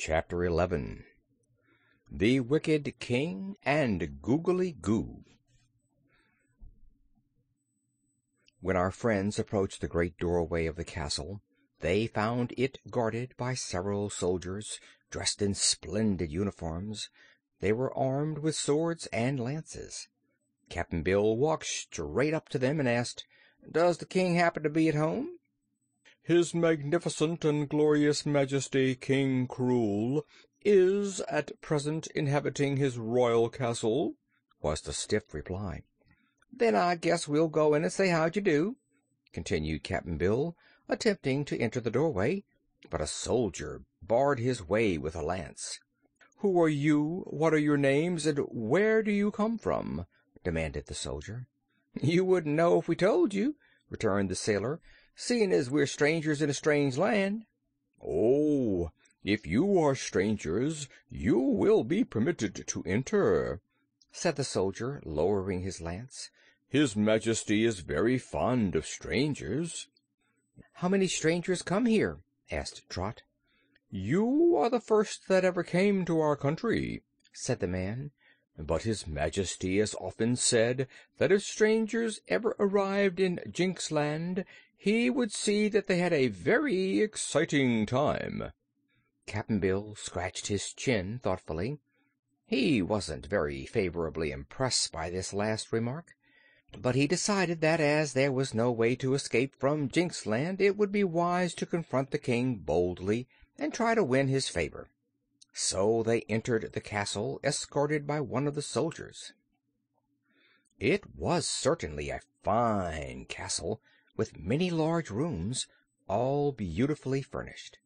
Chapter 11. The Wicked King and Googly-Goo. When our friends approached the great doorway of the castle, they found it guarded by several soldiers dressed in splendid uniforms. They were armed with swords and lances. Cap'n Bill walked straight up to them and asked, "Does the king happen to be at home?" "His magnificent and glorious Majesty King Krul is at present inhabiting his royal castle," was the stiff reply. "Then I guess we'll go in and say how d'ye do," continued Cap'n Bill, attempting to enter the doorway, but a soldier barred his way with a lance. "Who are you, what are your names, and where do you come from?" demanded the soldier. "You wouldn't know if we told you," returned the sailor, "seeing as we're strangers in a strange land." "Oh, if you are strangers, you will be permitted to enter," said the soldier, lowering his lance. "His Majesty is very fond of strangers." "How many strangers come here?" asked Trot. "You are the first that ever came to our country," said the man. "But His Majesty has often said that if strangers ever arrived in Jinxland, he would see that they had a very exciting time." Cap'n Bill scratched his chin thoughtfully. He wasn't very favorably impressed by this last remark, but he decided that as there was no way to escape from Jinxland, it would be wise to confront the king boldly and try to win his favor. So they entered the castle, escorted by one of the soldiers. It was certainly a fine castle, with many large rooms, all beautifully furnished.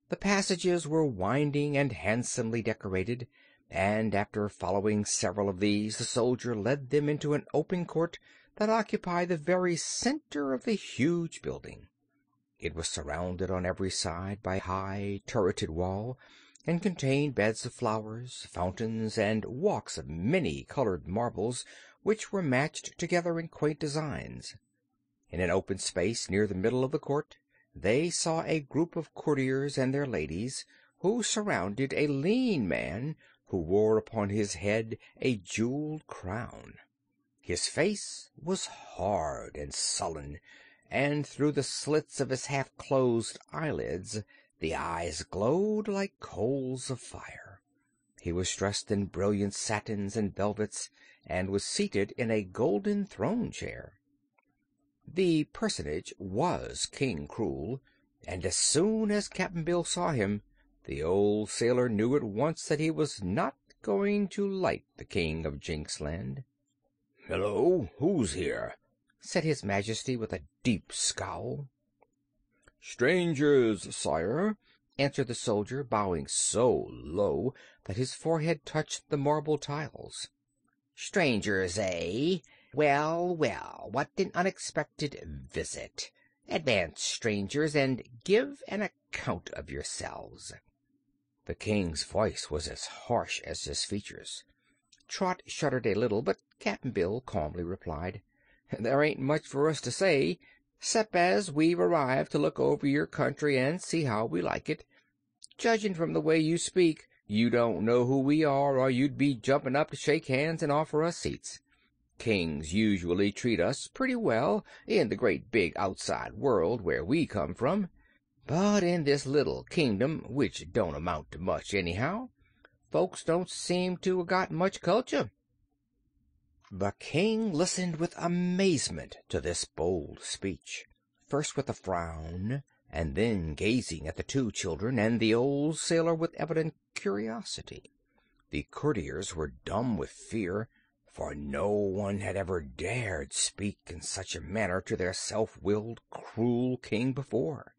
The passages were winding and handsomely decorated, and after following several of these, the soldier led them into an open court that occupied the very center of the huge building. It was surrounded on every side by a high, turreted wall, and contained beds of flowers, fountains, and walks of many-colored marbles which were matched together in quaint designs. In an open space near the middle of the court they saw a group of courtiers and their ladies, who surrounded a lean man who wore upon his head a jeweled crown. His face was hard and sullen, and through the slits of his half-closed eyelids the eyes glowed like coals of fire. He was dressed in brilliant satins and velvets, and was seated in a golden throne-chair. The personage was King Krul, and as soon as Cap'n Bill saw him, the old sailor knew at once that he was not going to like the King of Jinxland. "Hello, who's here?" said His Majesty with a deep scowl. "Strangers, sire," answered the soldier, bowing so low that his forehead touched the marble tiles. "Strangers, eh? Well, well, what an unexpected visit. Advance, strangers, and give an account of yourselves." The king's voice was as harsh as his features. Trot shuddered a little, but Cap'n Bill calmly replied, "There ain't much for us to say, 'cept as we've arrived to look over your country and see how we like it. Judging from the way you speak, you don't know who we are, or you'd be jumping up to shake hands and offer us seats. Kings usually treat us pretty well in the great big outside world where we come from, but in this little kingdom, which don't amount to much anyhow, folks don't seem to 'a' got much culture." The king listened with amazement to this bold speech, first with a frown, and then gazing at the two children and the old sailor with evident curiosity. The courtiers were dumb with fear, for no one had ever dared speak in such a manner to their self-willed, cruel king before.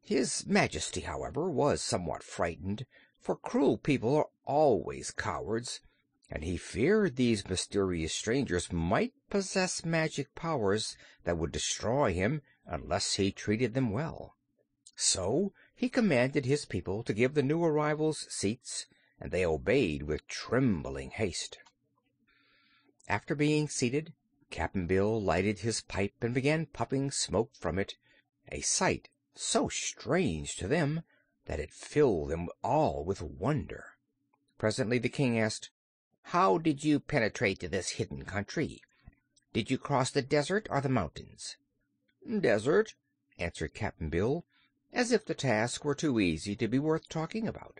His Majesty, however, was somewhat frightened, for cruel people are always cowards, and he feared these mysterious strangers might possess magic powers that would destroy him unless he treated them well. So he commanded his people to give the new arrivals seats, and they obeyed with trembling haste. After being seated, Cap'n Bill lighted his pipe and began puffing smoke from it, a sight so strange to them that it filled them all with wonder. Presently the king asked, "How did you penetrate to this hidden country? Did you cross the desert or the mountains?" "Desert," answered Cap'n Bill, as if the task were too easy to be worth talking about.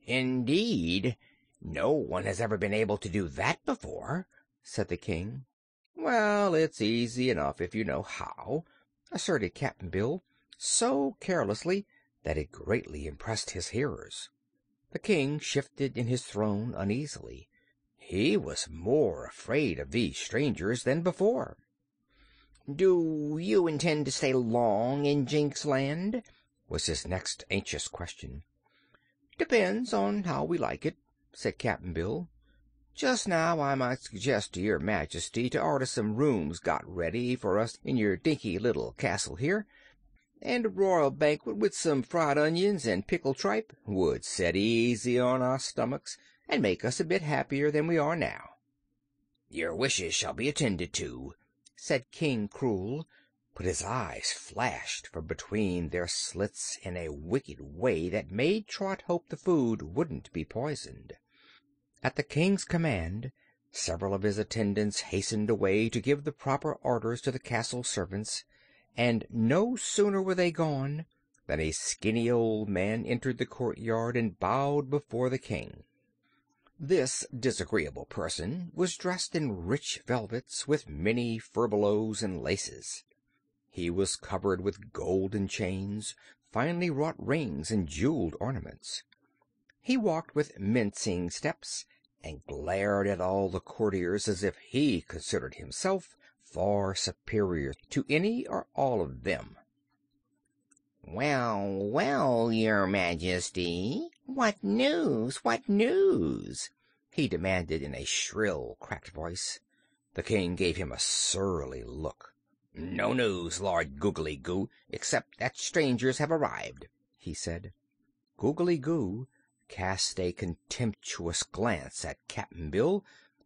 "Indeed? No one has ever been able to do that before," said the king. "Well, it's easy enough if you know how," asserted Cap'n Bill, so carelessly that it greatly impressed his hearers. The king shifted in his throne uneasily. He was more afraid of these strangers than before. "Do you intend to stay long in Jinx Land?" was his next anxious question. "Depends on how we like it," said Cap'n Bill. "Just now I might suggest to your Majesty to order some rooms got ready for us in your dinky little castle here, and a royal banquet with some fried onions and pickled tripe would set easy on our stomachs and make us a bit happier than we are now." "Your wishes shall be attended to," said King Krewl, but his eyes flashed from between their slits in a wicked way that made Trot hope the food wouldn't be poisoned. At the king's command, several of his attendants hastened away to give the proper orders to the castle servants, and no sooner were they gone than a skinny old man entered the courtyard and bowed before the king. This disagreeable person was dressed in rich velvets with many furbelows and laces. He was covered with golden chains, finely wrought rings, and jeweled ornaments. He walked with mincing steps and glared at all the courtiers as if he considered himself far superior to any or all of them. "Well, well, your Majesty, what news? What news?" he demanded in a shrill, cracked voice. The king gave him a surly look. "No news, Lord Googly-Goo, except that strangers have arrived," he said. Googly-Goo cast a contemptuous glance at Cap'n Bill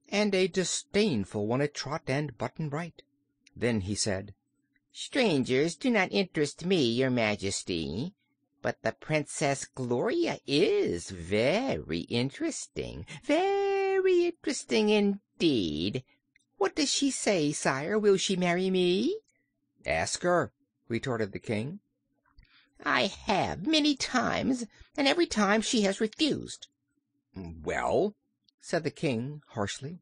and a disdainful one at Trot and Button-Bright. Then he said, "Strangers do not interest me, your Majesty, but the Princess Gloria is very interesting indeed. What does she say, sire? Will she marry me?" "Ask her," retorted the king. "I have many times, and every time she has refused." "Well?" said the king harshly.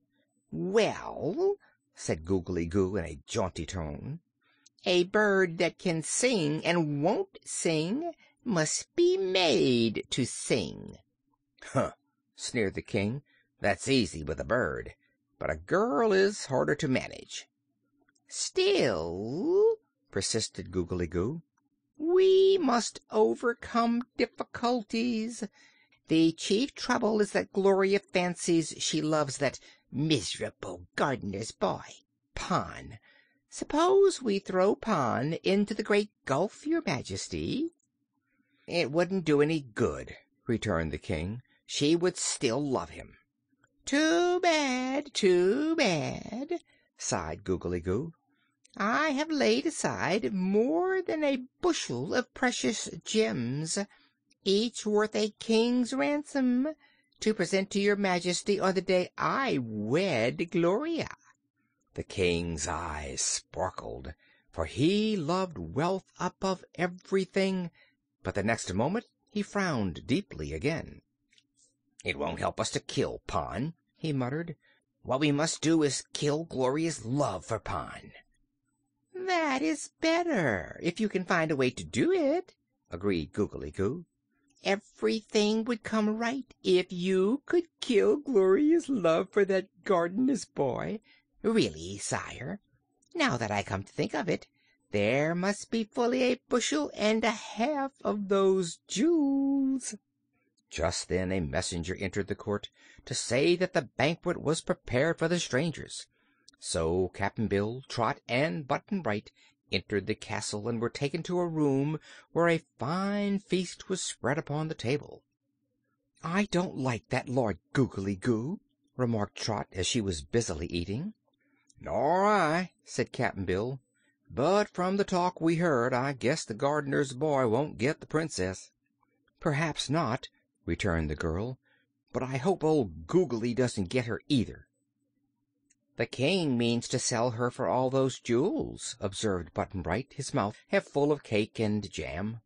"Well," said Googly-Goo in a jaunty tone, "a bird that can sing and won't sing must be made to sing." "Huh!" sneered the king. "That's easy with a bird, but a girl is harder to manage." "Still," persisted Googly-Goo, "we must overcome difficulties. The chief trouble is that Gloria fancies she loves that miserable gardener's boy, Pon. Suppose we throw Pon into the great gulf, your Majesty?" "It wouldn't do any good," returned the king. "She would still love him." Too bad, sighed Googly-Goo. "I have laid aside more than a bushel of precious gems, each worth a king's ransom, to present to your Majesty on the day I wed Gloria." The king's eyes sparkled, for he loved wealth above everything, but the next moment he frowned deeply again. "It won't help us to kill Pon," he muttered. "What we must do is kill Gloria's love for Pon." "That is better, if you can find a way to do it," agreed Googly-Goo. "Everything would come right if you could kill Gloria's love for that gardener's boy. Really, sire, now that I come to think of it, there must be fully a bushel and a half of those jewels." Just then a messenger entered the court to say that the banquet was prepared for the strangers. So Cap'n Bill, Trot, and Button-Bright entered the castle and were taken to a room where a fine feast was spread upon the table. "I don't like that Lord Googly-Goo," remarked Trot as she was busily eating. "Nor I," said Cap'n Bill. "But from the talk we heard, I guess the gardener's boy won't get the princess." "Perhaps not," returned the girl, "but I hope old Googly doesn't get her either." "The king means to sell her for all those jewels," observed Button-Bright, his mouth half full of cake and jam.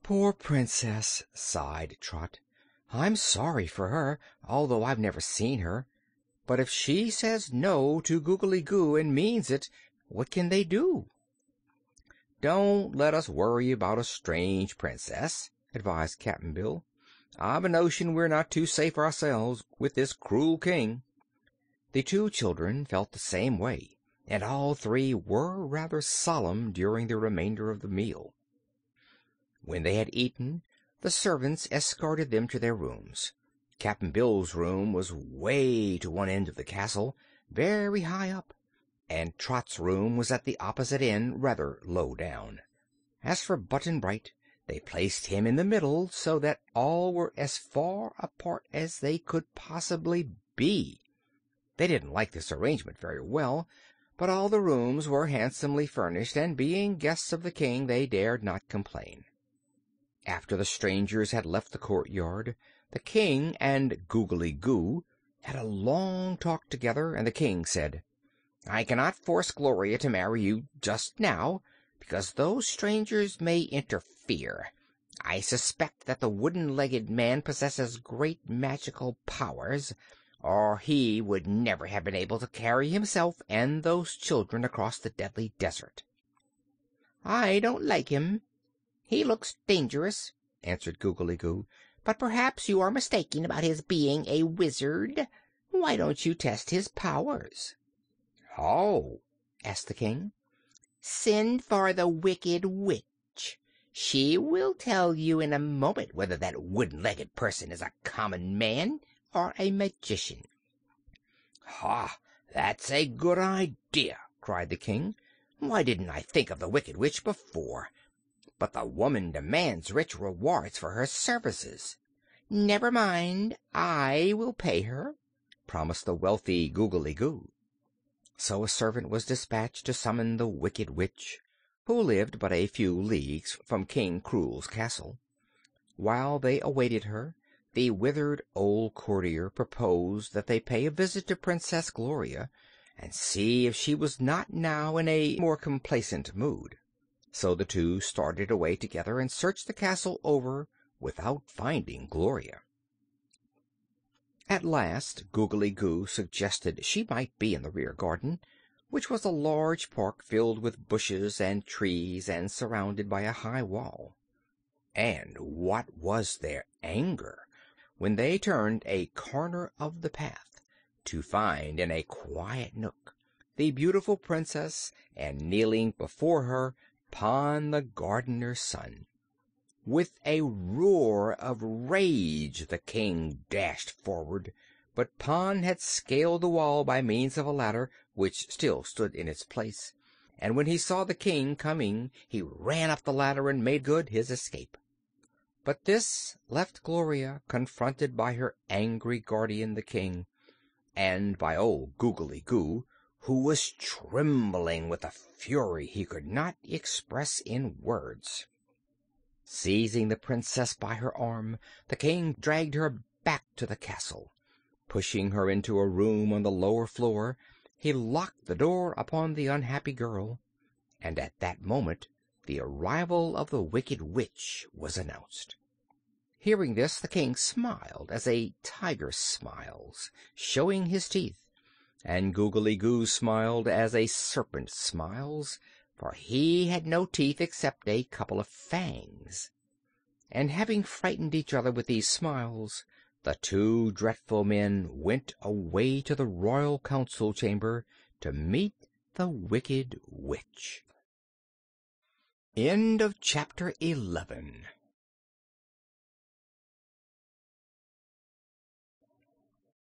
"Poor princess," sighed Trot. "I'm sorry for her, although I've never seen her. But if she says no to Googly-Goo and means it, what can they do?" "Don't let us worry about a strange princess," advised Cap'n Bill. "I've a notion we're not too safe ourselves with this cruel king." The two children felt the same way, and all three were rather solemn during the remainder of the meal. When they had eaten, the servants escorted them to their rooms. Cap'n Bill's room was way to one end of the castle, very high up, and Trot's room was at the opposite end, rather low down. As for Button-Bright, they placed him in the middle, so that all were as far apart as they could possibly be. They didn't like this arrangement very well, but all the rooms were handsomely furnished, and being guests of the king, they dared not complain. After the strangers had left the courtyard, the king and Googly-Goo had a long talk together, and the king said, "I cannot force Gloria to marry you just now, because those strangers may interfere. I suspect that the wooden-legged man possesses great magical powers, or he would never have been able to carry himself and those children across the deadly desert." "I don't like him. He looks dangerous," answered Googly-Goo. "But perhaps you are mistaken about his being a wizard. Why don't you test his powers?" "How?" asked the king. "Send for the Wicked Witch. She will tell you in a moment whether that wooden-legged person is a common man or a magician." "Ha! That's a good idea!" cried the king. "Why didn't I think of the Wicked Witch before? But the woman demands rich rewards for her services." "Never mind, I will pay her," promised the wealthy Googly-Goo. So a servant was dispatched to summon the Wicked Witch, who lived but a few leagues from King Kreul's castle. While they awaited her, the withered old courtier proposed that they pay a visit to Princess Gloria and see if she was not now in a more complacent mood. So the two started away together and searched the castle over without finding Gloria. At last Googly-Goo suggested she might be in the rear garden, which was a large park filled with bushes and trees and surrounded by a high wall. And what was their anger when they turned a corner of the path to find in a quiet nook the beautiful princess, and kneeling before her Pon, the gardener's son. With a roar of rage the king dashed forward, but Pon had scaled the wall by means of a ladder which still stood in its place, and when he saw the king coming he ran up the ladder and made good his escape. But this left Gloria confronted by her angry guardian, the king, and by old Googly-Goo, who was trembling with a fury he could not express in words. Seizing the princess by her arm, the king dragged her back to the castle. Pushing her into a room on the lower floor, he locked the door upon the unhappy girl, and at that moment the arrival of the Wicked Witch was announced. Hearing this, the king smiled as a tiger smiles, showing his teeth, and Googly-Goo smiled as a serpent smiles, for he had no teeth except a couple of fangs. And having frightened each other with these smiles, the two dreadful men went away to the royal council chamber to meet the Wicked Witch. End of Chapter 11.